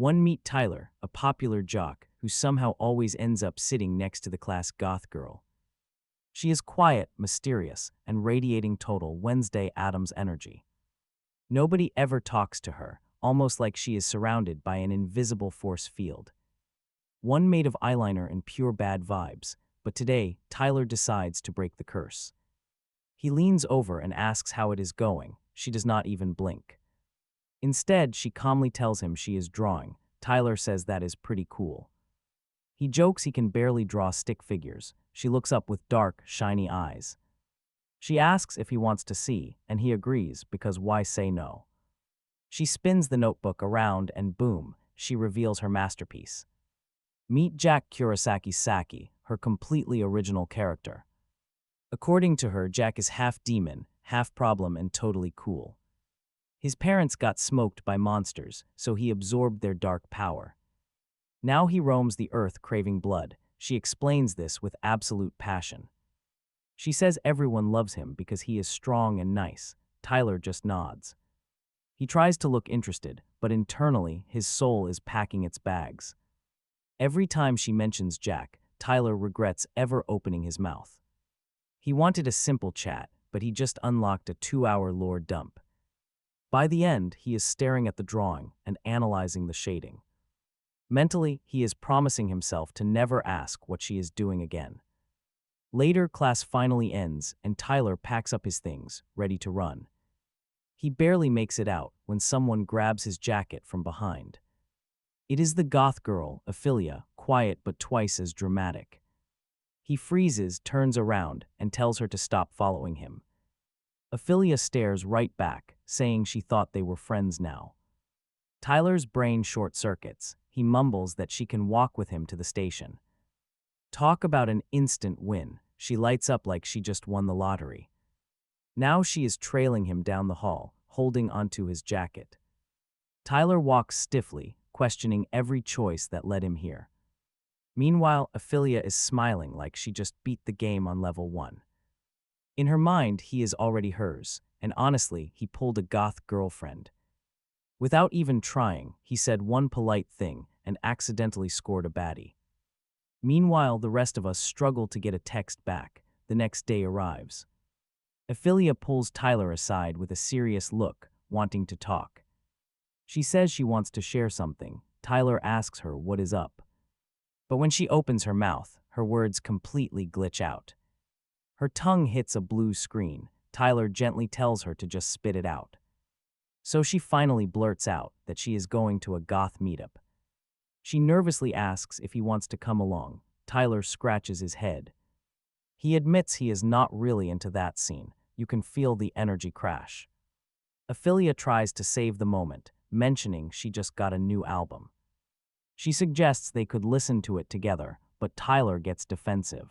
Meet Tyler, a popular jock who somehow always ends up sitting next to the class goth girl. She is quiet, mysterious, and radiating total Wednesday Addams energy. Nobody ever talks to her, almost like she is surrounded by an invisible force field. One made of eyeliner and pure bad vibes, but today, Tyler decides to break the curse. He leans over and asks how it is going. She does not even blink. Instead, she calmly tells him she is drawing. Tyler says that is pretty cool. He jokes he can barely draw stick figures. She looks up with dark, shiny eyes. She asks if he wants to see, and he agrees because why say no? She spins the notebook around and boom, she reveals her masterpiece. Meet Jack Kurosaki Saki, her completely original character. According to her, Jack is half demon, half problem, and totally cool. His parents got smoked by monsters, so he absorbed their dark power. Now he roams the earth craving blood. She explains this with absolute passion. She says everyone loves him because he is strong and nice. Tyler just nods. He tries to look interested, but internally, his soul is packing its bags. Every time she mentions Jack, Tyler regrets ever opening his mouth. He wanted a simple chat, but he just unlocked a 2-hour lore dump. By the end, he is staring at the drawing and analyzing the shading. Mentally, he is promising himself to never ask what she is doing again. Later, class finally ends, and Tyler packs up his things, ready to run. He barely makes it out when someone grabs his jacket from behind. It is the goth girl, Aphilia, quiet but twice as dramatic. He freezes, turns around, and tells her to stop following him. Aphilia stares right back, saying she thought they were friends now. Tyler's brain short-circuits. He mumbles that she can walk with him to the station. Talk about an instant win. She lights up like she just won the lottery. Now she is trailing him down the hall, holding onto his jacket. Tyler walks stiffly, questioning every choice that led him here. Meanwhile, Aphilia is smiling like she just beat the game on level 1. In her mind, he is already hers, and honestly, he pulled a goth girlfriend. Without even trying, he said one polite thing and accidentally scored a baddie. Meanwhile, the rest of us struggle to get a text back. The next day arrives. Aphilia pulls Tyler aside with a serious look, wanting to talk. She says she wants to share something. Tyler asks her what is up. But when she opens her mouth, her words completely glitch out. Her tongue hits a blue screen. Tyler gently tells her to just spit it out. So she finally blurts out that she is going to a goth meetup. She nervously asks if he wants to come along. Tyler scratches his head. He admits he is not really into that scene. You can feel the energy crash. Aphilia tries to save the moment, mentioning she just got a new album. She suggests they could listen to it together, but Tyler gets defensive.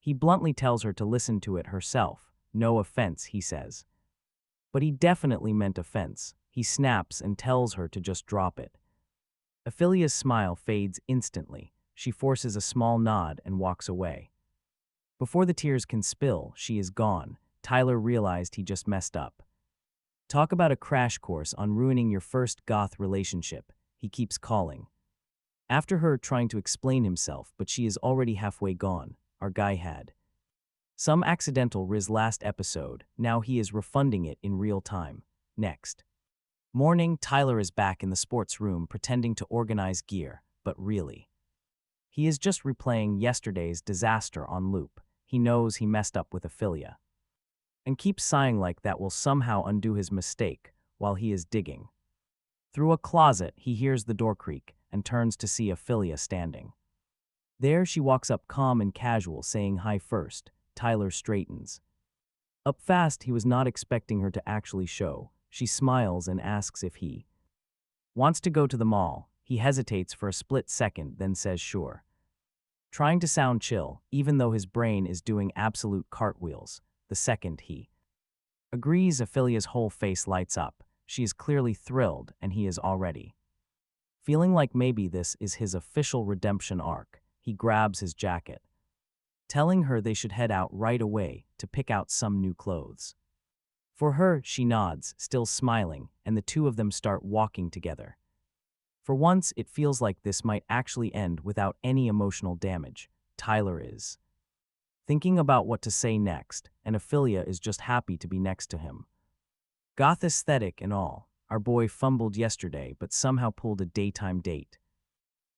He bluntly tells her to listen to it herself. No offense, he says. But he definitely meant offense. He snaps and tells her to just drop it. Aphilia's smile fades instantly. She forces a small nod and walks away. Before the tears can spill, she is gone. Tyler realized he just messed up. Talk about a crash course on ruining your first goth relationship. He keeps calling. After her trying to explain himself, but she is already halfway gone. Our guy had some accidental riz last episode. Now he is refunding it in real time. Next morning, Tyler is back in the sports room pretending to organize gear, but really, he is just replaying yesterday's disaster on loop. He knows he messed up with Aphilia and keeps sighing like that will somehow undo his mistake while he is digging. Through a closet, he hears the door creak and turns to see Aphilia standing. There she walks up calm and casual, saying hi first. Tyler straightens up fast. He was not expecting her to actually show. She smiles and asks if he wants to go to the mall. He hesitates for a split second, then says sure. Trying to sound chill, even though his brain is doing absolute cartwheels. The second he agrees, Aphilia's whole face lights up. She is clearly thrilled, and he is already feeling like maybe this is his official redemption arc. He grabs his jacket, telling her they should head out right away to pick out some new clothes. For her, she nods, still smiling, and the two of them start walking together. For once, it feels like this might actually end without any emotional damage. Tyler is thinking about what to say next, and Aphilia is just happy to be next to him. Goth aesthetic and all, our boy fumbled yesterday but somehow pulled a daytime date.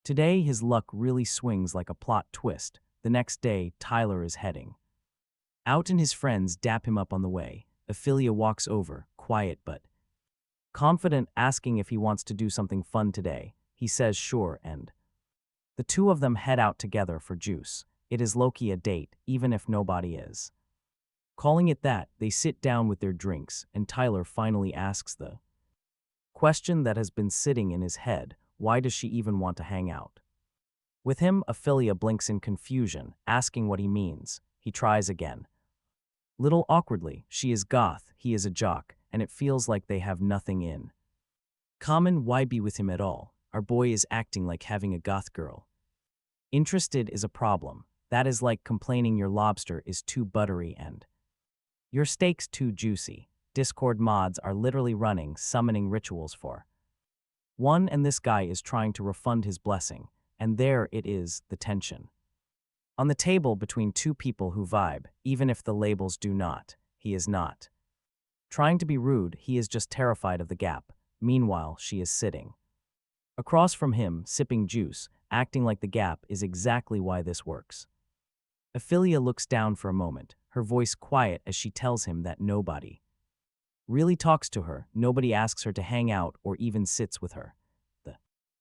Today his luck really swings like a plot twist. The next day, Tyler is heading out and his friends dap him up on the way. Aphilia walks over, quiet but confident, asking if he wants to do something fun today. He says sure, and the two of them head out together for juice. It is low-key a date, even if nobody is calling it that. They sit down with their drinks, and Tyler finally asks the question that has been sitting in his head: why does she even want to hang out with him? Aphilia blinks in confusion, asking what he means. He tries again. Little awkwardly, she is Goth, he is a jock, and it feels like they have nothing in common. Why be with him at all? Our boy is acting like having a Goth girl interested is a problem. That is like complaining your lobster is too buttery and your steak's too juicy. Discord mods are literally running summoning rituals for one, and this guy is trying to refund his blessing, and there it is, the tension on the table between two people who vibe, even if the labels do not. He is not trying to be rude, he is just terrified of the gap. Meanwhile, she is sitting across from him, sipping juice, acting like the gap is exactly why this works. Aphilia looks down for a moment, her voice quiet as she tells him that nobody really talks to her, nobody asks her to hang out or even sits with her. The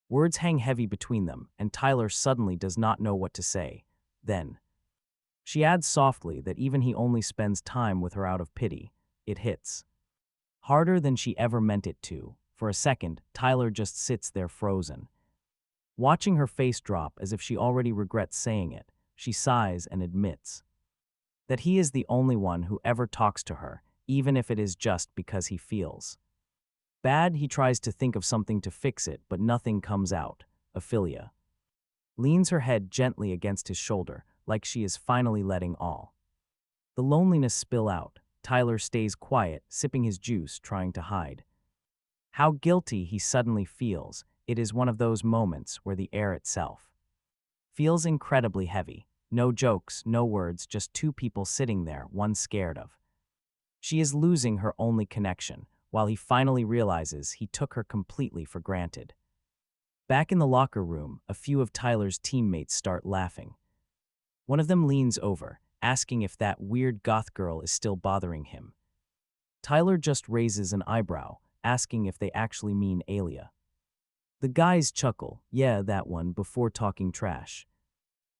words hang heavy between them, and Tyler suddenly does not know what to say. Then she adds softly that even he only spends time with her out of pity. It hits harder than she ever meant it to. For a second, Tyler just sits there frozen, watching her face drop as if she already regrets saying it. She sighs and admits that he is the only one who ever talks to her, even if it is just because he feels bad. He tries to think of something to fix it, but nothing comes out. Aphilia leans her head gently against his shoulder, like she is finally letting all the loneliness spill out. Tyler stays quiet, sipping his juice, trying to hide how guilty he suddenly feels. It is one of those moments where the air itself feels incredibly heavy. No jokes, no words, just two people sitting there, one scared of she is losing her only connection, while he finally realizes he took her completely for granted. Back in the locker room, a few of Tyler's teammates start laughing. One of them leans over, asking if that weird Goth girl is still bothering him. Tyler just raises an eyebrow, asking if they actually mean Aphilia. The guys chuckle, yeah, that one, before talking trash.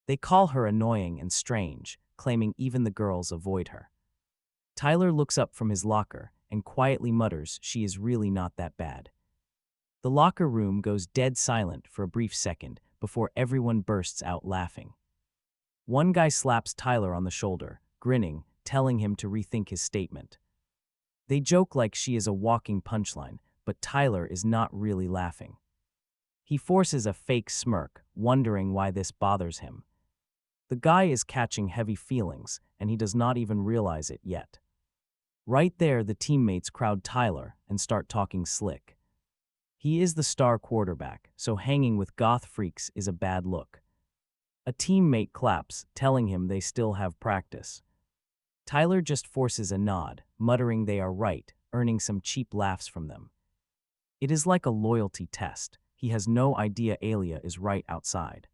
They call her annoying and strange, claiming even the girls avoid her. Tyler looks up from his locker and quietly mutters she is really not that bad. The locker room goes dead silent for a brief second before everyone bursts out laughing. One guy slaps Tyler on the shoulder, grinning, telling him to rethink his statement. They joke like she is a walking punchline, but Tyler is not really laughing. He forces a fake smirk, wondering why this bothers him. The guy is catching heavy feelings, and he does not even realize it yet. Right there, the teammates crowd Tyler and start talking slick. He is the star quarterback, so hanging with Goth freaks is a bad look. A teammate claps, telling him they still have practice. Tyler just forces a nod, muttering they are right, earning some cheap laughs from them. It is like a loyalty test. He has no idea Aphilia is right outside.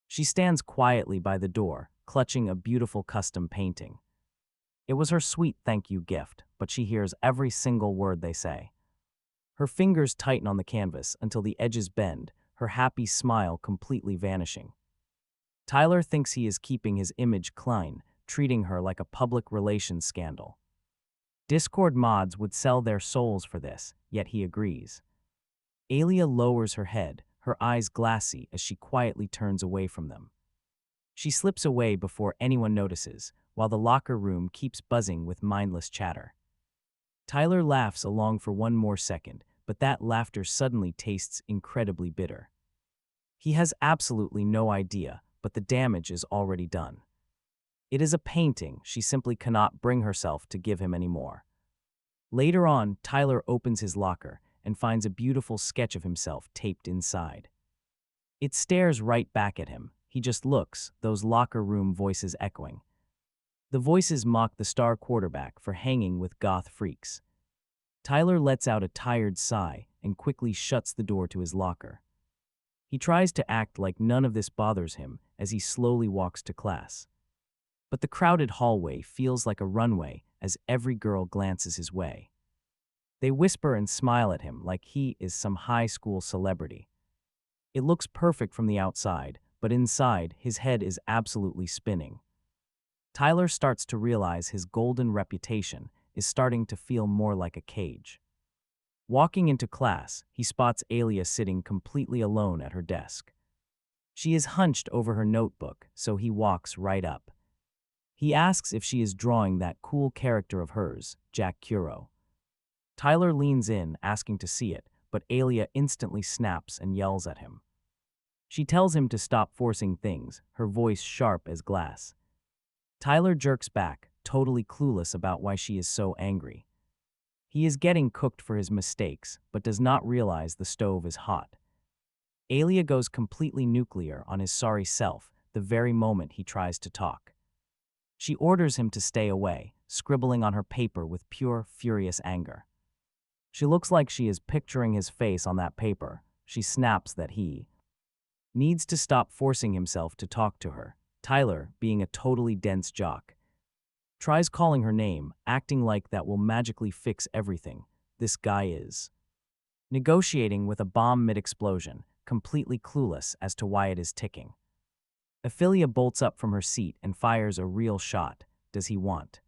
She stands quietly by the door, clutching a beautiful custom painting. It was her sweet thank you gift, but she hears every single word they say. Her fingers tighten on the canvas until the edges bend, her happy smile completely vanishing. Tyler thinks he is keeping his image clean, treating her like a public relations scandal. Discord mods would sell their souls for this, yet he agrees. Aphilia lowers her head, her eyes glassy as she quietly turns away from them. She slips away before anyone notices, while the locker room keeps buzzing with mindless chatter. Tyler laughs along for one more second, but that laughter suddenly tastes incredibly bitter. He has absolutely no idea, but the damage is already done. It is a painting she simply cannot bring herself to give him anymore. Later on, Tyler opens his locker, and finds a beautiful sketch of himself taped inside. It stares right back at him. He just looks, those locker room voices echoing. The voices mock the star quarterback for hanging with goth freaks. Tyler lets out a tired sigh and quickly shuts the door to his locker. He tries to act like none of this bothers him as he slowly walks to class. But the crowded hallway feels like a runway as every girl glances his way. They whisper and smile at him like he is some high school celebrity. It looks perfect from the outside, but inside, his head is absolutely spinning. Tyler starts to realize his golden reputation is starting to feel more like a cage. Walking into class, he spots Aphilia sitting completely alone at her desk. She is hunched over her notebook, so he walks right up. He asks if she is drawing that cool character of hers, Jack Kuro. Tyler leans in, asking to see it, but Aphilia instantly snaps and yells at him. She tells him to stop forcing things, her voice sharp as glass. Tyler jerks back, totally clueless about why she is so angry. He is getting cooked for his mistakes, but does not realize the stove is hot. Aphilia goes completely nuclear on his sorry self the very moment he tries to talk. She orders him to stay away, scribbling on her paper with pure, furious anger. She looks like she is picturing his face on that paper. She snaps that he needs to stop forcing himself to talk to her. Tyler, being a totally dense jock, tries calling her name, acting like that will magically fix everything. This guy is negotiating with a bomb mid-explosion, completely clueless as to why it is ticking. Aphilia bolts up from her seat and fires a real shot. Does he want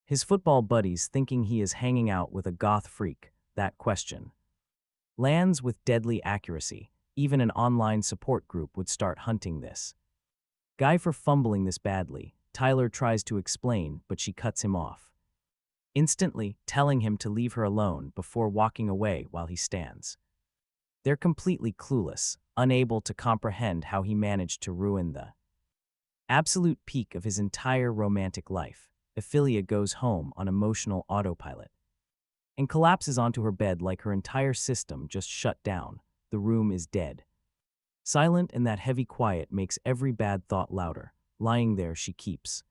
his football buddies thinking he is hanging out with a goth freak? That question lands with deadly accuracy. Even an online support group would start hunting this guy for fumbling this badly. Tyler tries to explain, but she cuts him off, instantly telling him to leave her alone before walking away while he stands. They're completely clueless, unable to comprehend how he managed to ruin the absolute peak of his entire romantic life. Aphilia goes home on emotional autopilot and collapses onto her bed like her entire system just shut down. The room is dead. Silent, and that heavy quiet makes every bad thought louder. Lying there, she keeps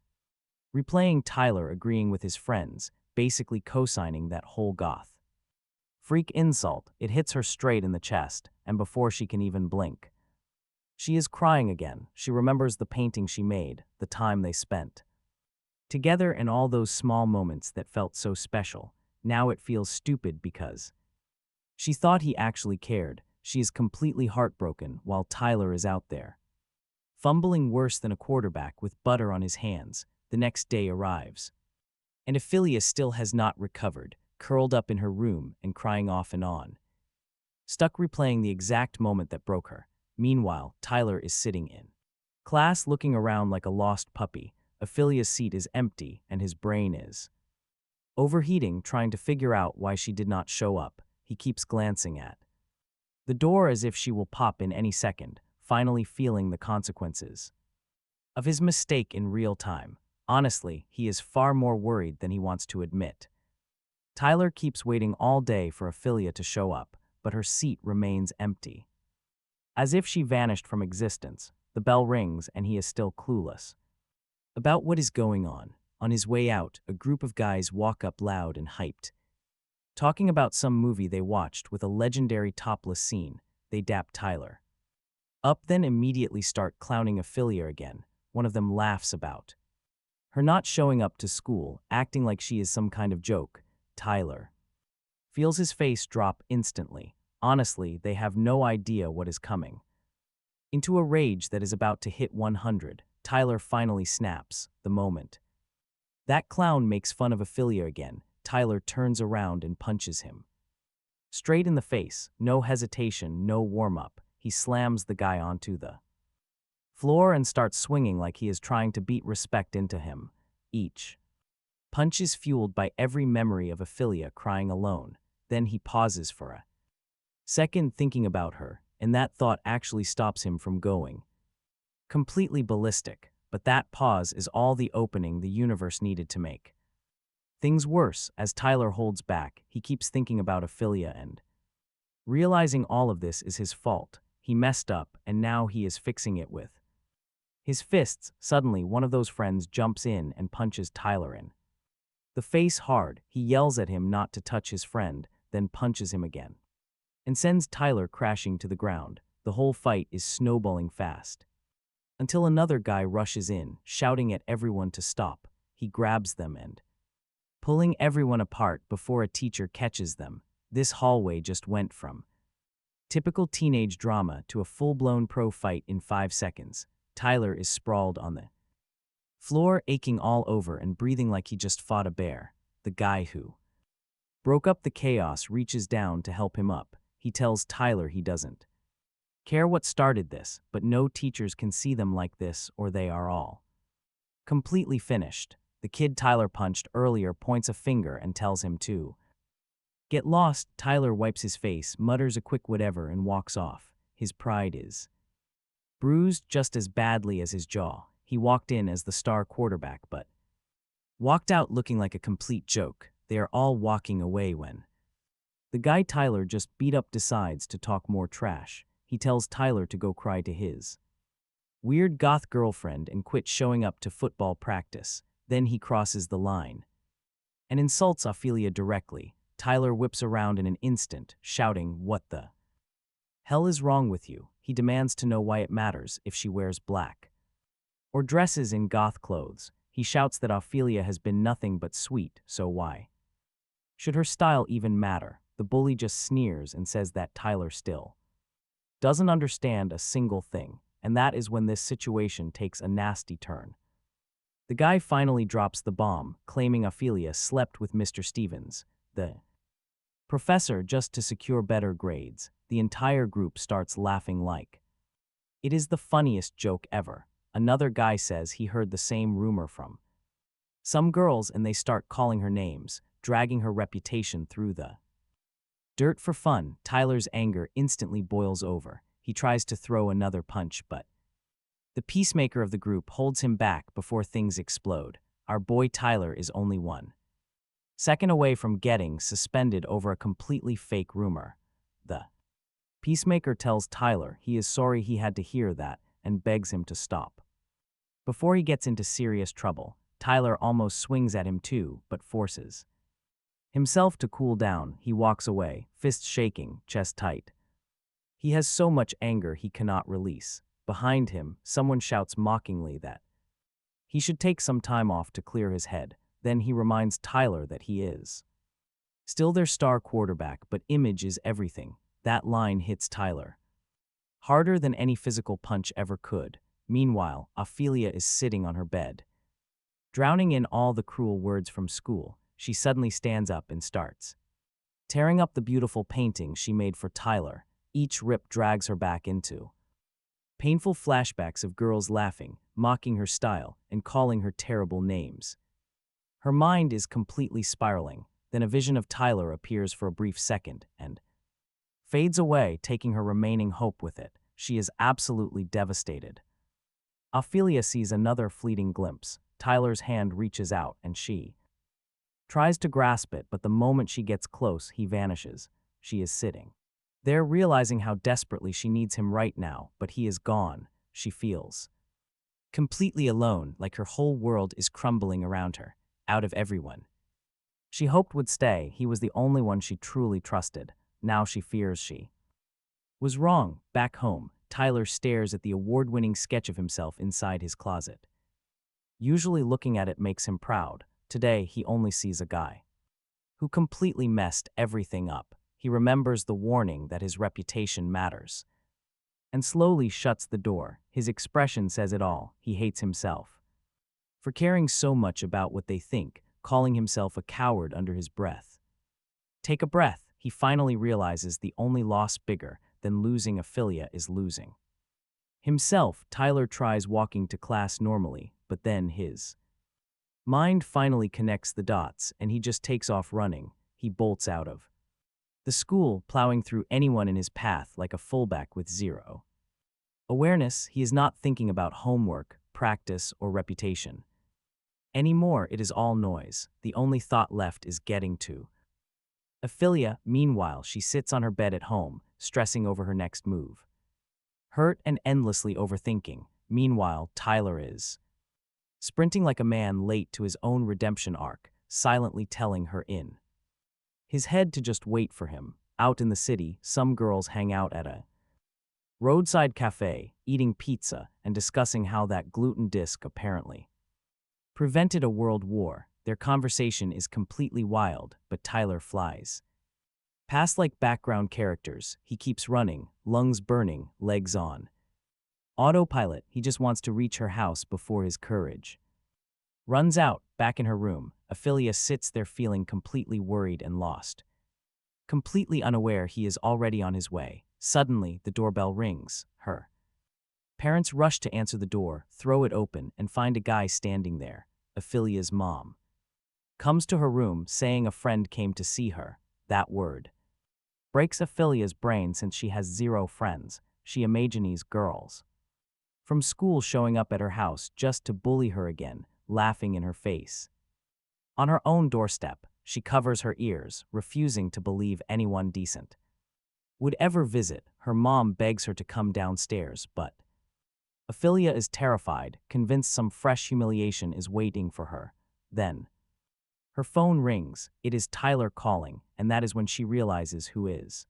replaying Tyler agreeing with his friends, basically co-signing that whole goth freak insult. It hits her straight in the chest, and before she can even blink, she is crying again. She remembers the painting she made, the time they spent together, and all those small moments that felt so special. Now it feels stupid because she thought he actually cared. She is completely heartbroken while Tyler is out there fumbling worse than a quarterback with butter on his hands. The next day arrives, and Aphilia still has not recovered, curled up in her room and crying off and on, stuck replaying the exact moment that broke her. Meanwhile, Tyler is sitting in class looking around like a lost puppy. Aphilia's seat is empty and his brain is overheating, trying to figure out why she did not show up. He keeps glancing at the door as if she will pop in any second, finally feeling the consequences of his mistake in real time. Honestly, he is far more worried than he wants to admit. Tyler keeps waiting all day for Aphilia to show up, but her seat remains empty. As if she vanished from existence, the bell rings and he is still clueless about what is going on. On his way out, a group of guys walk up loud and hyped, talking about some movie they watched with a legendary topless scene. They dap Tyler up, then immediately start clowning Aphilia again. One of them laughs about her not showing up to school, acting like she is some kind of joke. Tyler feels his face drop instantly. Honestly, they have no idea what is coming. Into a rage that is about to hit 100, Tyler finally snaps. The moment that clown makes fun of Aphilia again, Tyler turns around and punches him straight in the face. No hesitation, no warm-up. He slams the guy onto the floor and starts swinging like he is trying to beat respect into him. Each punch is fueled by every memory of Aphilia crying alone. Then he pauses for a second, thinking about her, and that thought actually stops him from going completely ballistic. But that pause is all the opening the universe needed to make things worse. As Tyler holds back, he keeps thinking about Aphilia and Realizing all of this is his fault, he messed up and now he is fixing it with his fists. Suddenly, one of those friends jumps in and punches Tyler in the face hard. He yells at him not to touch his friend, then punches him again, and sends Tyler crashing to the ground. The whole fight is snowballing fast, until another guy rushes in, shouting at everyone to stop. He grabs them and pulling everyone apart before a teacher catches them. This hallway just went from typical teenage drama to a full-blown pro fight in 5 seconds. Tyler is sprawled on the floor, aching all over and breathing like he just fought a bear. The guy who broke up the chaos reaches down to help him up. He tells Tyler he doesn't care what started this, but no teachers can see them like this or they are all completely finished. The kid Tyler punched earlier points a finger and tells him to get lost. Tyler wipes his face, mutters a quick whatever and walks off. His pride is bruised just as badly as his jaw. He walked in as the star quarterback but walked out looking like a complete joke. They are all walking away when the guy Tyler just beat up decides to talk more trash. He tells Tyler to go cry to his weird goth girlfriend and quit showing up to football practice. Then he crosses the line and insults Aphilia directly. Tyler whips around in an instant, shouting, "What the hell is wrong with you?" He demands to know why it matters if she wears black or dresses in goth clothes. He shouts that Aphilia has been nothing but sweet, so why should her style even matter? The bully just sneers and says that Tyler still doesn't understand a single thing, and that is when this situation takes a nasty turn. The guy finally drops the bomb, claiming Aphilia slept with Mr. Stevens, the professor, just to secure better grades. The entire group starts laughing like it is the funniest joke ever. Another guy says he heard the same rumor from some girls and they start calling her names, dragging her reputation through the dirt for fun. Tyler's anger instantly boils over. He tries to throw another punch, but the peacemaker of the group holds him back before things explode. Our boy Tyler is only 1 second away from getting suspended over a completely fake rumor. The peacemaker tells Tyler he is sorry he had to hear that and begs him to stop before he gets into serious trouble. Tyler almost swings at him too, but forces himself to cool down. He walks away, fists shaking, chest tight. He has so much anger he cannot release. Behind him, someone shouts mockingly that he should take some time off to clear his head. Then he reminds Tyler that he is still their star quarterback, but image is everything. That line hits Tyler harder than any physical punch ever could. Meanwhile, Aphilia is sitting on her bed, drowning in all the cruel words from school. She suddenly stands up and starts tearing up the beautiful painting she made for Tyler. Each rip drags her back into painful flashbacks of girls laughing, mocking her style, and calling her terrible names. Her mind is completely spiraling. Then a vision of Tyler appears for a brief second and fades away, taking her remaining hope with it. She is absolutely devastated. Aphilia sees another fleeting glimpse. Tyler's hand reaches out and she tries to grasp it, but the moment she gets close, he vanishes. She is sitting there, realizing how desperately she needs him right now, but he is gone. She feels completely alone, like her whole world is crumbling around her. Out of everyone she hoped would stay, he was the only one she truly trusted. Now she fears she was wrong. Back home, Tyler stares at the award-winning sketch of himself inside his closet. Usually looking at it makes him proud. Today, he only sees a guy who completely messed everything up. He remembers the warning that his reputation matters and slowly shuts the door. His expression says it all. He hates himself for caring so much about what they think, calling himself a coward under his breath. Take a breath. He finally realizes the only loss bigger than losing Aphilia is losing himself. Tyler tries walking to class normally, but then his mind finally connects the dots and he just takes off running. He bolts out of the school, plowing through anyone in his path like a fullback with zero awareness. He is not thinking about homework, practice, or reputation anymore. It is all noise. The only thought left is getting to Aphilia, meanwhile, she sits on her bed at home, stressing over her next move. Hurt and endlessly overthinking. Meanwhile, Tyler is sprinting like a man late to his own redemption arc, silently telling her in his head to just wait for him. Out in the city, some girls hang out at a roadside cafe, eating pizza and discussing how that gluten disc apparently prevented a world war. Their conversation is completely wild, but Tyler flies past like background characters. He keeps running, lungs burning, legs on autopilot. He just wants to reach her house before his courage runs out. Back in her room, Aphilia sits there feeling completely worried and lost. Completely unaware he is already on his way. Suddenly, the doorbell rings. Her parents rush to answer the door, throw it open, and find a guy standing there. Aphilia's mom comes to her room, saying a friend came to see her. That word breaks Aphilia's brain since she has zero friends. She imagines girls from school showing up at her house just to bully her again, laughing in her face. On her own doorstep, she covers her ears, refusing to believe anyone decent would ever visit. Her mom begs her to come downstairs, but Aphilia is terrified, convinced some fresh humiliation is waiting for her. Then her phone rings. It is Tyler calling, and that is when she realizes who is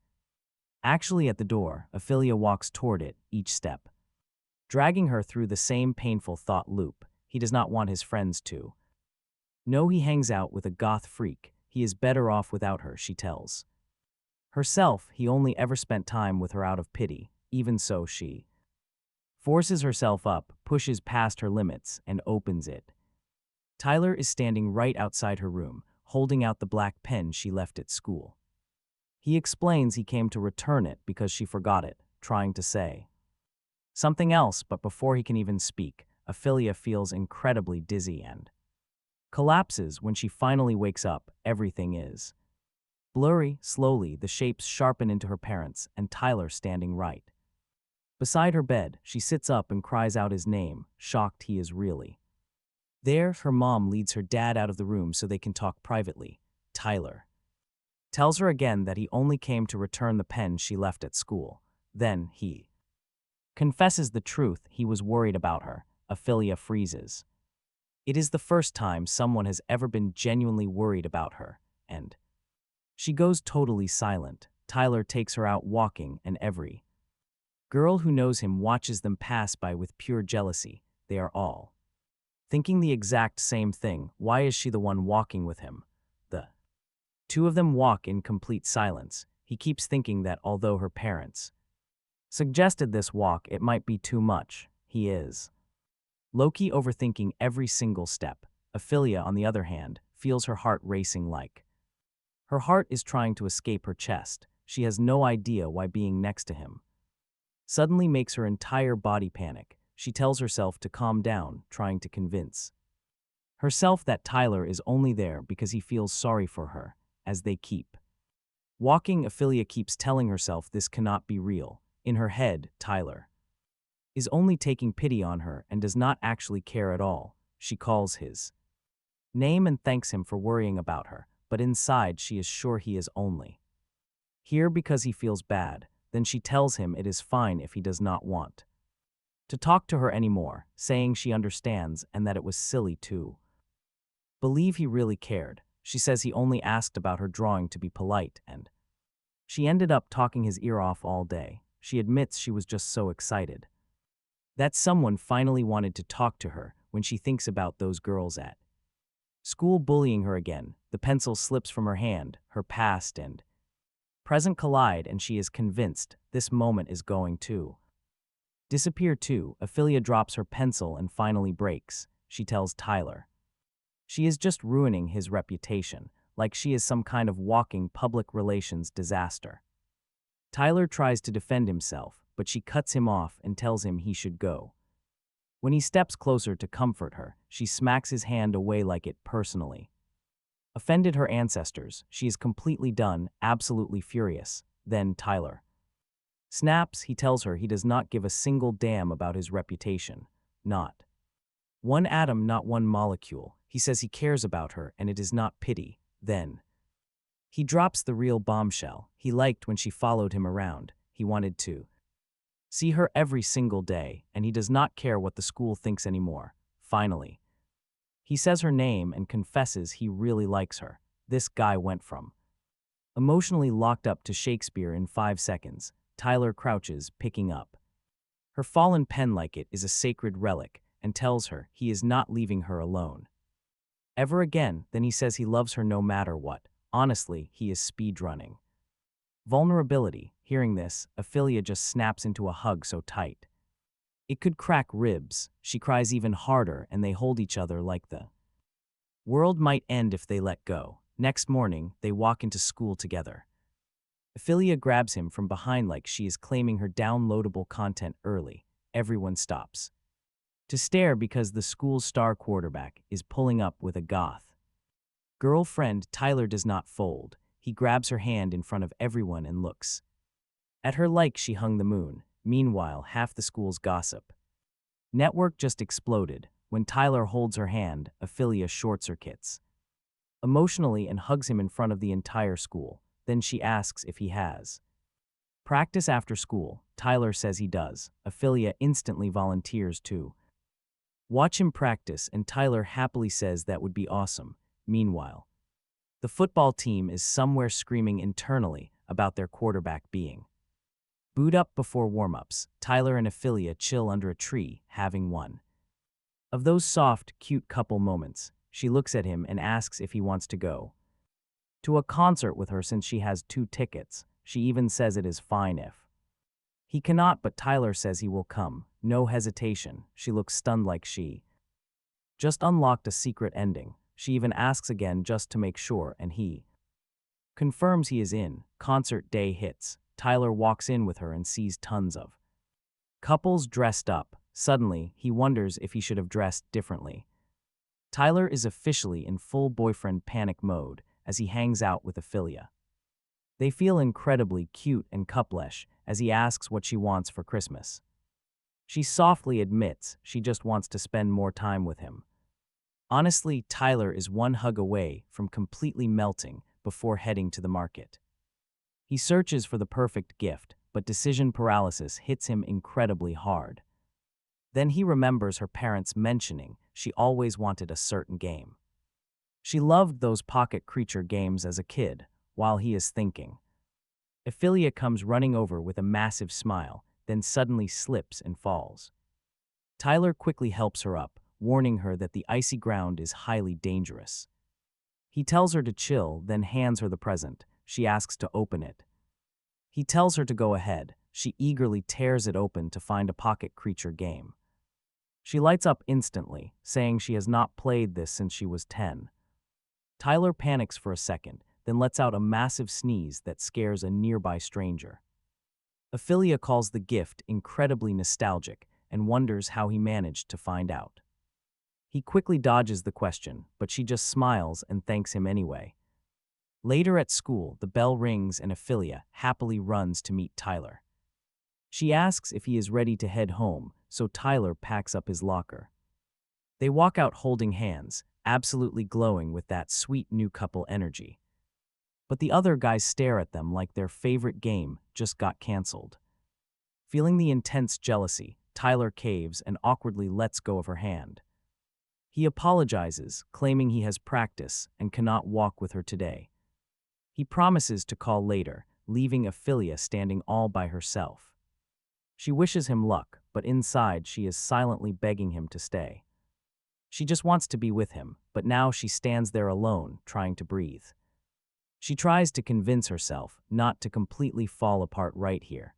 actually at the door. Aphilia walks toward it, each step dragging her through the same painful thought loop. He does not want his friends to know he hangs out with a goth freak. He is better off without her, she tells herself. He only ever spent time with her out of pity. Even so, she forces herself up, pushes past her limits, and opens it. Tyler is standing right outside her room, holding out the black pen she left at school. He explains he came to return it because she forgot it, trying to say something else, but before he can even speak, Aphilia feels incredibly dizzy and collapses. When she finally wakes up, everything is blurry. Slowly, the shapes sharpen into her parents and Tyler standing right beside her bed. She sits up and cries out his name, shocked he is really there. Her mom leads her dad out of the room so they can talk privately. Tyler tells her again that he only came to return the pen she left at school. Then he confesses the truth. He was worried about her. Aphilia freezes. It is the first time someone has ever been genuinely worried about her, and she goes totally silent. Tyler takes her out walking, and every girl who knows him watches them pass by with pure jealousy. They are all thinking the exact same thing. Why is she the one walking with him? The two of them walk in complete silence. He keeps thinking that although her parents suggested this walk, it might be too much. He is low-key overthinking every single step. Aphilia, on the other hand, feels her heart racing like her heart is trying to escape her chest. She has no idea why being next to him suddenly makes her entire body panic. She tells herself to calm down, trying to convince herself that Tyler is only there because he feels sorry for her. As they keep walking, Aphilia keeps telling herself this cannot be real. In her head, Tyler is only taking pity on her and does not actually care at all. She calls his name and thanks him for worrying about her, but inside she is sure he is only here because he feels bad. Then she tells him it is fine if he does not want to talk to her anymore, saying she understands and that it was silly to believe he really cared. She says he only asked about her drawing to be polite, and she ended up talking his ear off all day. She admits she was just so excited that someone finally wanted to talk to her. When she thinks about those girls at school bullying her again, the pencil slips from her hand. Her past and present collide, and she is convinced this moment is going to disappear too. Aphilia drops her pencil and finally breaks. She tells Tyler she is just ruining his reputation, like she is some kind of walking public relations disaster. Tyler tries to defend himself, but she cuts him off and tells him he should go. When he steps closer to comfort her, she smacks his hand away like it personally offended her ancestors. She is completely done, absolutely furious. Then Tyler snaps. He tells her he does not give a single damn about his reputation. Not one atom, not one molecule. He says he cares about her and it is not pity. Then He drops the real bombshell. He liked when she followed him around. He wanted to see her every single day, and he does not care what the school thinks anymore. Finally, he says her name and confesses he really likes her. This guy went from emotionally locked up to Shakespeare in 5 seconds. Tyler crouches, picking up her fallen pen like it is a sacred relic, and tells her he is not leaving her alone ever again. Then he says he loves her no matter what. Honestly, he is speedrunning. Vulnerability. Hearing this, Aphilia just snaps into a hug so tight it could crack ribs. She cries even harder, and they hold each other like the world might end if they let go. Next morning, they walk into school together. Aphilia grabs him from behind like she is claiming her downloadable content early. Everyone stops to stare because the school's star quarterback is pulling up with a Goth girlfriend. Tyler does not fold. He grabs her hand in front of everyone and looks at her like she hung the moon. Meanwhile, half the school's gossip network just exploded. When Tyler holds her hand, Aphilia short circuits emotionally and hugs him in front of the entire school. Then she asks if he has practice after school. Tyler says he does. Aphilia instantly volunteers to watch him practice, and Tyler happily says that would be awesome. Meanwhile, the football team is somewhere screaming internally about their quarterback being booed up before warm-ups. Tyler and Aphilia chill under a tree, having one of those soft, cute couple moments. She looks at him and asks if he wants to go to a concert with her since she has 2 tickets. She even says it is fine if he cannot, but Tyler says he will come. No hesitation. She looks stunned like she just unlocked a secret ending. She even asks again just to make sure, and he confirms he is in. Concert day hits. Tyler walks in with her and sees tons of couples dressed up. Suddenly, he wonders if he should have dressed differently. Tyler is officially in full boyfriend panic mode as he hangs out with Aphilia. They feel incredibly cute and couple-ish as he asks what she wants for Christmas. She softly admits she just wants to spend more time with him. Honestly, Tyler is one hug away from completely melting before heading to the market. He searches for the perfect gift, but decision paralysis hits him incredibly hard. Then he remembers her parents mentioning she always wanted a certain game. She loved those pocket creature games as a kid. While he is thinking, Aphilia comes running over with a massive smile, then suddenly slips and falls. Tyler quickly helps her up, warning her that the icy ground is highly dangerous. He tells her to chill, then hands her the present. She asks to open it. He tells her to go ahead. She eagerly tears it open to find a pocket creature game. She lights up instantly, saying she has not played this since she was 10. Tyler panics for a second, then lets out a massive sneeze that scares a nearby stranger. Aphilia calls the gift incredibly nostalgic and wonders how he managed to find out. He quickly dodges the question, but she just smiles and thanks him anyway. Later at school, the bell rings and Aphilia happily runs to meet Tyler. She asks if he is ready to head home, so Tyler packs up his locker. They walk out holding hands, absolutely glowing with that sweet new couple energy. But the other guys stare at them like their favorite game just got canceled. Feeling the intense jealousy, Tyler caves and awkwardly lets go of her hand. He apologizes, claiming he has practice and cannot walk with her today. He promises to call later, leaving Aphilia standing all by herself. She wishes him luck, but inside she is silently begging him to stay. She just wants to be with him, but now she stands there alone, trying to breathe. She tries to convince herself not to completely fall apart right here.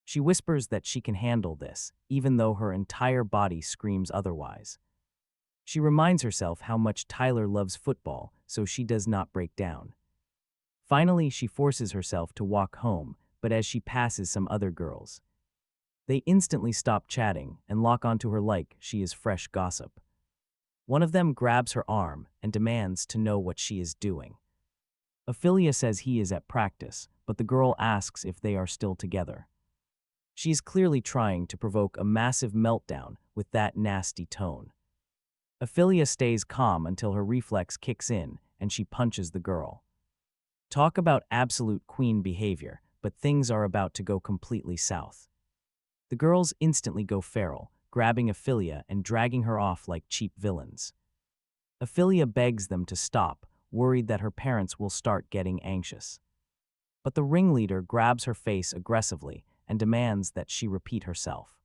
She whispers that she can handle this, even though her entire body screams otherwise. She reminds herself how much Tyler loves football, so she does not break down. Finally, she forces herself to walk home, but as she passes some other girls, they instantly stop chatting and lock onto her like she is fresh gossip. One of them grabs her arm and demands to know what she is doing. Aphilia says he is at practice, but the girl asks if they are still together. She is clearly trying to provoke a massive meltdown with that nasty tone. Aphilia stays calm until her reflex kicks in and she punches the girl. Talk about absolute queen behavior, but things are about to go completely south. The girls instantly go feral, grabbing Aphilia and dragging her off like cheap villains. Aphilia begs them to stop, worried that her parents will start getting anxious. But the ringleader grabs her face aggressively and demands that she repeat herself.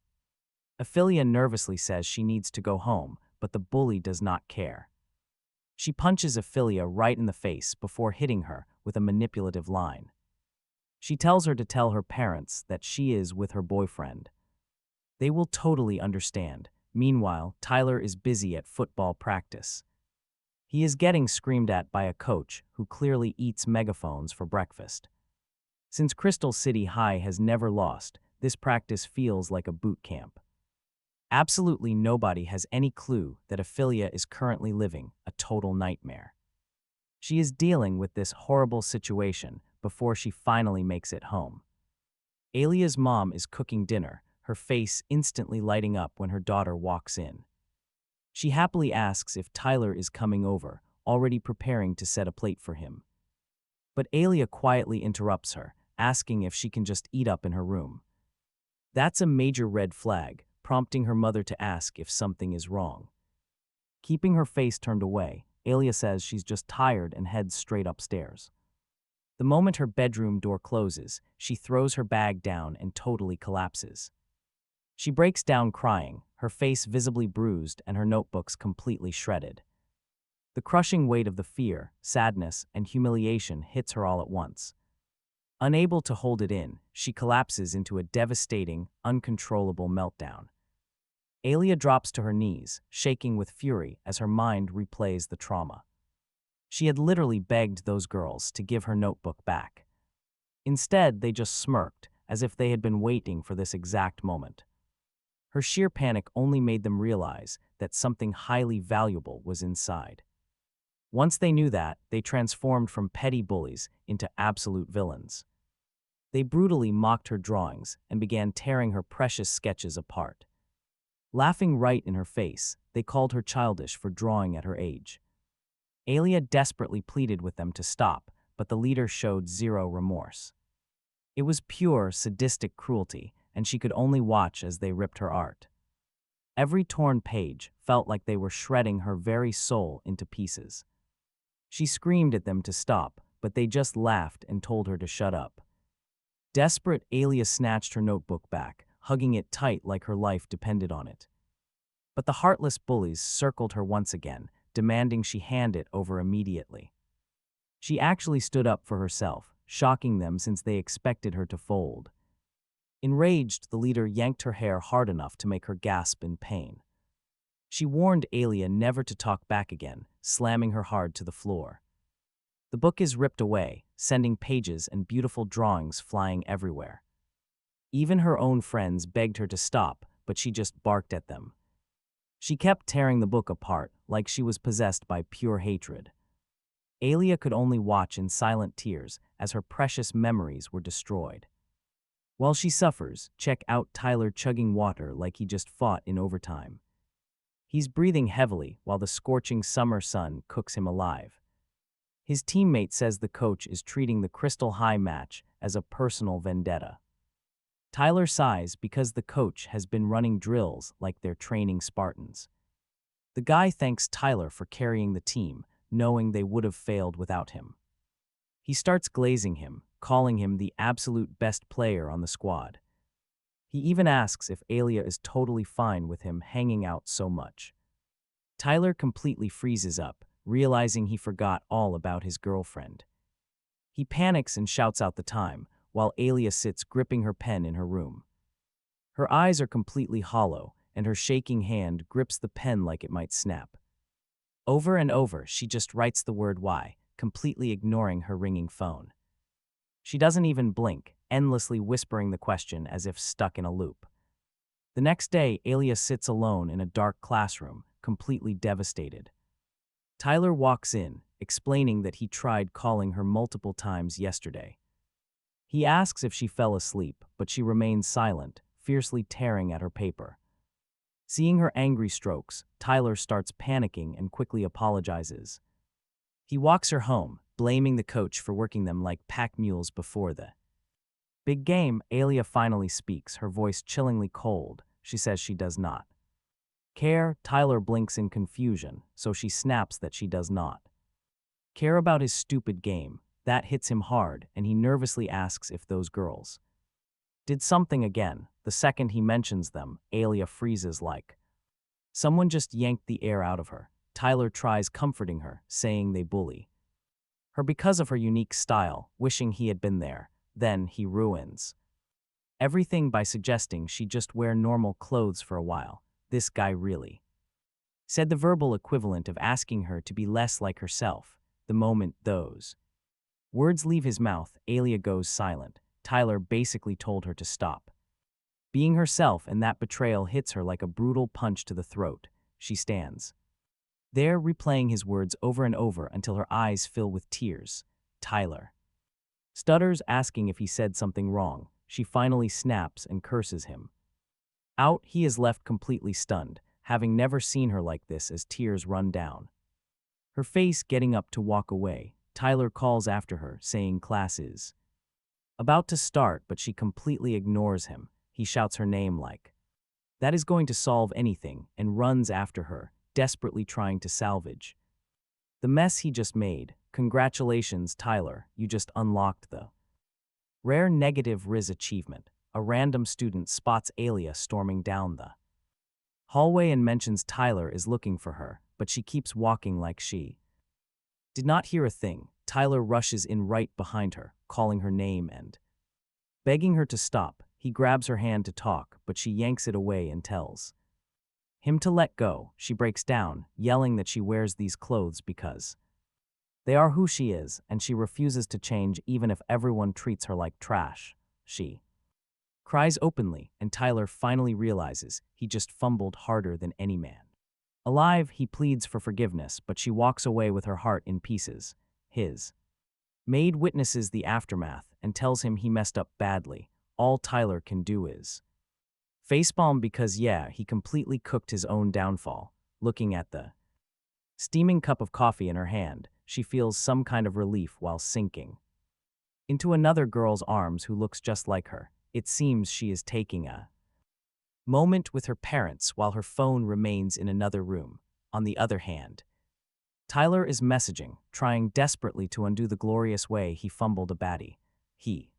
Aphilia nervously says she needs to go home, but the bully does not care. She punches Aphilia right in the face before hitting her with a manipulative line. She tells her to tell her parents that she is with her boyfriend. They will totally understand. Meanwhile, Tyler is busy at football practice. He is getting screamed at by a coach who clearly eats megaphones for breakfast. Since Crystal City High has never lost, this practice feels like a boot camp. Absolutely nobody has any clue that Aphilia is currently living a total nightmare. She is dealing with this horrible situation before she finally makes it home. Alia's mom is cooking dinner, her face instantly lighting up when her daughter walks in. She happily asks if Tyler is coming over, already preparing to set a plate for him. But Alia quietly interrupts her, asking if she can just eat up in her room. That's a major red flag, prompting her mother to ask if something is wrong. Keeping her face turned away, Alia says she's just tired and heads straight upstairs. The moment her bedroom door closes, she throws her bag down and totally collapses. She breaks down crying, her face visibly bruised and her notebooks completely shredded. The crushing weight of the fear, sadness, and humiliation hits her all at once. Unable to hold it in, she collapses into a devastating, uncontrollable meltdown. Alia drops to her knees, shaking with fury as her mind replays the trauma. She had literally begged those girls to give her notebook back. Instead, they just smirked, as if they had been waiting for this exact moment. Her sheer panic only made them realize that something highly valuable was inside. Once they knew that, they transformed from petty bullies into absolute villains. They brutally mocked her drawings and began tearing her precious sketches apart. Laughing right in her face, they called her childish for drawing at her age. Alia desperately pleaded with them to stop, but the leader showed zero remorse. It was pure, sadistic cruelty, and she could only watch as they ripped her art. Every torn page felt like they were shredding her very soul into pieces. She screamed at them to stop, but they just laughed and told her to shut up. Desperate, Alia snatched her notebook back, hugging it tight like her life depended on it. But the heartless bullies circled her once again, demanding she hand it over immediately. She actually stood up for herself, shocking them since they expected her to fold. Enraged, the leader yanked her hair hard enough to make her gasp in pain. She warned Alia never to talk back again, slamming her hard to the floor. The book is ripped away, sending pages and beautiful drawings flying everywhere. Even her own friends begged her to stop, but she just barked at them. She kept tearing the book apart, like she was possessed by pure hatred. Alia could only watch in silent tears as her precious memories were destroyed. While she suffers, check out Tyler chugging water like he just fought in overtime. He's breathing heavily while the scorching summer sun cooks him alive. His teammate says the coach is treating the Crystal High match as a personal vendetta. Tyler sighs because the coach has been running drills like they're training Spartans. The guy thanks Tyler for carrying the team, knowing they would have failed without him. He starts glazing him, calling him the absolute best player on the squad. He even asks if Alia is totally fine with him hanging out so much. Tyler completely freezes up, realizing he forgot all about his girlfriend. He panics and shouts out the time, while Alia sits gripping her pen in her room. Her eyes are completely hollow, and her shaking hand grips the pen like it might snap. Over and over, she just writes the word "why," completely ignoring her ringing phone. She doesn't even blink, endlessly whispering the question as if stuck in a loop. The next day, Alia sits alone in a dark classroom, completely devastated. Tyler walks in, explaining that he tried calling her multiple times yesterday. He asks if she fell asleep, but she remains silent, fiercely tearing at her paper. Seeing her angry strokes, Tyler starts panicking and quickly apologizes. He walks her home, blaming the coach for working them like pack mules before the big game. Alia finally speaks, her voice chillingly cold. She says she does not care. Tyler blinks in confusion, so she snaps that she does not care about his stupid game. That hits him hard, and he nervously asks if those girls did something again. The second he mentions them, Alia freezes like someone just yanked the air out of her. Tyler tries comforting her, saying they bully her because of her unique style, wishing he had been there. Then he ruins everything by suggesting she just wear normal clothes for a while. This guy really said the verbal equivalent of asking her to be less like herself. The moment those words leave his mouth, Alia goes silent. Tyler basically told her to stop being herself, and that betrayal hits her like a brutal punch to the throat. She stands there, replaying his words over and over until her eyes fill with tears. Tyler stutters, asking if he said something wrong. She finally snaps and curses him out. He is left completely stunned, having never seen her like this, as tears run down her face, getting up to walk away. Tyler calls after her, saying class is about to start, but she completely ignores him. He shouts her name like that is going to solve anything, and runs after her, desperately trying to salvage the mess he just made. Congratulations, Tyler, you just unlocked the rare negative Riz achievement. A random student spots Alia storming down the hallway and mentions Tyler is looking for her, but she keeps walking like she did not hear a thing. Tyler rushes in right behind her, calling her name and begging her to stop. He grabs her hand to talk, but she yanks it away and tells him to let go. She breaks down, yelling that she wears these clothes because they are who she is, and she refuses to change even if everyone treats her like trash. She cries openly, and Tyler finally realizes he just fumbled harder than any man alive. He pleads for forgiveness, but she walks away with her heart in pieces. His maid witnesses the aftermath and tells him he messed up badly. All Tyler can do is facepalm because, yeah, he completely cooked his own downfall. Looking at the steaming cup of coffee in her hand, she feels some kind of relief while sinking into another girl's arms who looks just like her. It seems she is taking a moment with her parents while her phone remains in another room. On the other hand, Tyler is messaging, trying desperately to undo the glorious way he fumbled a baddie. He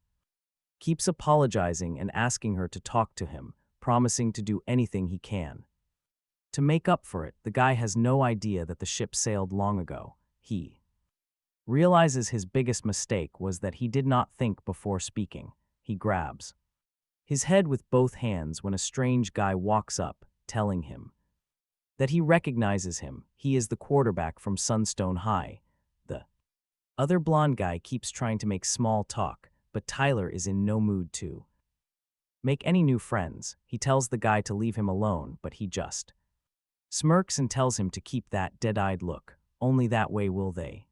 keeps apologizing and asking her to talk to him, promising to do anything he can to make up for it. The guy has no idea that the ship sailed long ago. He realizes his biggest mistake was that he did not think before speaking. He grabs his head with both hands when a strange guy walks up, telling him that he recognizes him. He is the quarterback from Sunstone High. The other blonde guy keeps trying to make small talk, but Tyler is in no mood to make any new friends. He tells the guy to leave him alone, but he just smirks and tells him to keep that dead-eyed look. Only that way will they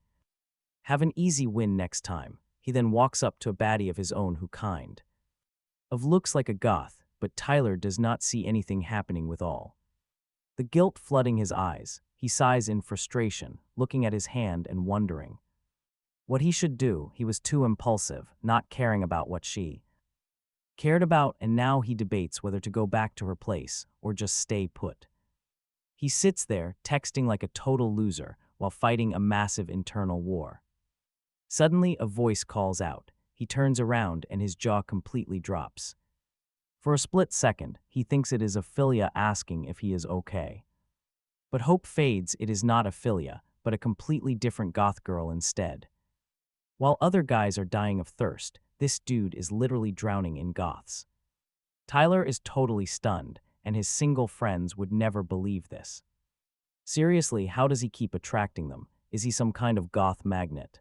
have an easy win next time. He then walks up to a baddie of his own who kind of looks like a goth, but Tyler does not see anything happening with all the guilt flooding his eyes. He sighs in frustration, looking at his hand and wondering what he should do. He was too impulsive, not caring about what she cared about, and now he debates whether to go back to her place or just stay put. He sits there, texting like a total loser, while fighting a massive internal war. Suddenly, a voice calls out. He turns around and his jaw completely drops. For a split second, he thinks it is Aphilia asking if he is okay. But hope fades. It is not Aphilia, but a completely different goth girl instead. While other guys are dying of thirst, this dude is literally drowning in goths. Tyler is totally stunned, and his single friends would never believe this. Seriously, how does he keep attracting them? Is he some kind of goth magnet?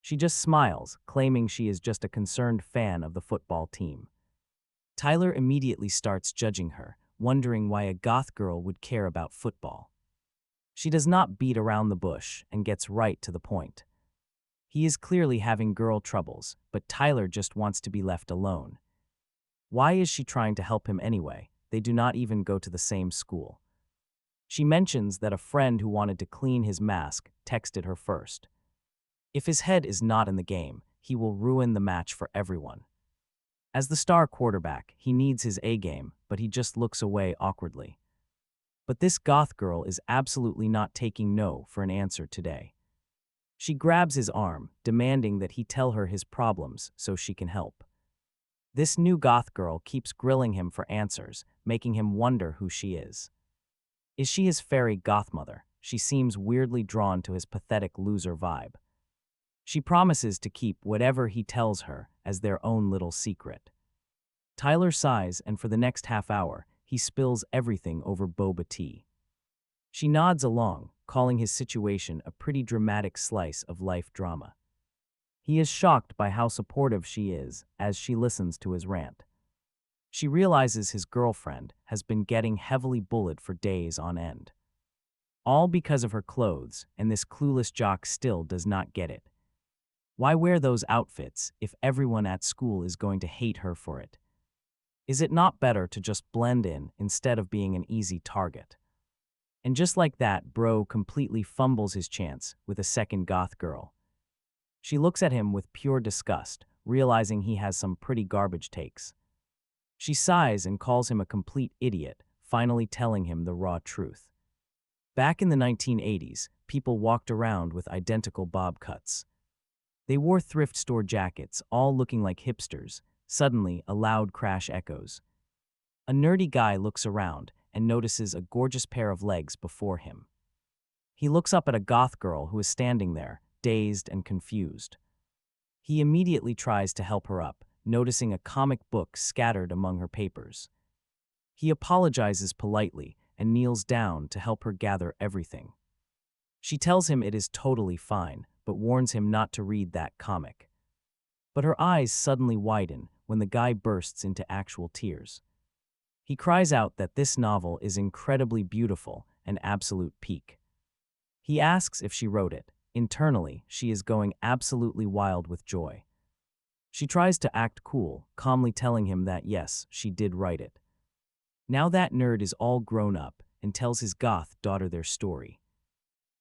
She just smiles, claiming she is just a concerned fan of the football team. Tyler immediately starts judging her, wondering why a goth girl would care about football. She does not beat around the bush and gets right to the point. He is clearly having girl troubles, but Tyler just wants to be left alone. Why is she trying to help him anyway? They do not even go to the same school. She mentions that a friend who wanted to clean his mask texted her first. If his head is not in the game, he will ruin the match for everyone. As the star quarterback, he needs his A game, but he just looks away awkwardly. But this goth girl is absolutely not taking no for an answer today. She grabs his arm, demanding that he tell her his problems so she can help. This new goth girl keeps grilling him for answers, making him wonder who she is. Is she his fairy goth mother? She seems weirdly drawn to his pathetic loser vibe. She promises to keep whatever he tells her as their own little secret. Tyler sighs, and for the next half hour, he spills everything over boba tea. She nods along, calling his situation a pretty dramatic slice of life drama. He is shocked by how supportive she is as she listens to his rant. She realizes his girlfriend has been getting heavily bullied for days on end. All because of her clothes, and this clueless jock still does not get it. Why wear those outfits if everyone at school is going to hate her for it? Is it not better to just blend in instead of being an easy target? And just like that, bro completely fumbles his chance with a second goth girl. She looks at him with pure disgust, realizing he has some pretty garbage takes. She sighs and calls him a complete idiot, finally telling him the raw truth. Back in the 1980s, people walked around with identical bob cuts. They wore thrift store jackets, all looking like hipsters. Suddenly, a loud crash echoes. A nerdy guy looks around and notices a gorgeous pair of legs before him. He looks up at a goth girl who is standing there, dazed and confused. He immediately tries to help her up, noticing a comic book scattered among her papers. He apologizes politely and kneels down to help her gather everything. She tells him it is totally fine, but warns him not to read that comic. But her eyes suddenly widen when the guy bursts into actual tears. He cries out that this novel is incredibly beautiful, an absolute peak. He asks if she wrote it. Internally, she is going absolutely wild with joy. She tries to act cool, calmly telling him that yes, she did write it. Now that nerd is all grown up and tells his goth daughter their story.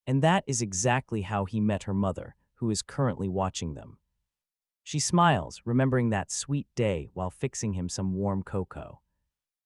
And that is exactly how he met her mother, who is currently watching them. She smiles, remembering that sweet day while fixing him some warm cocoa.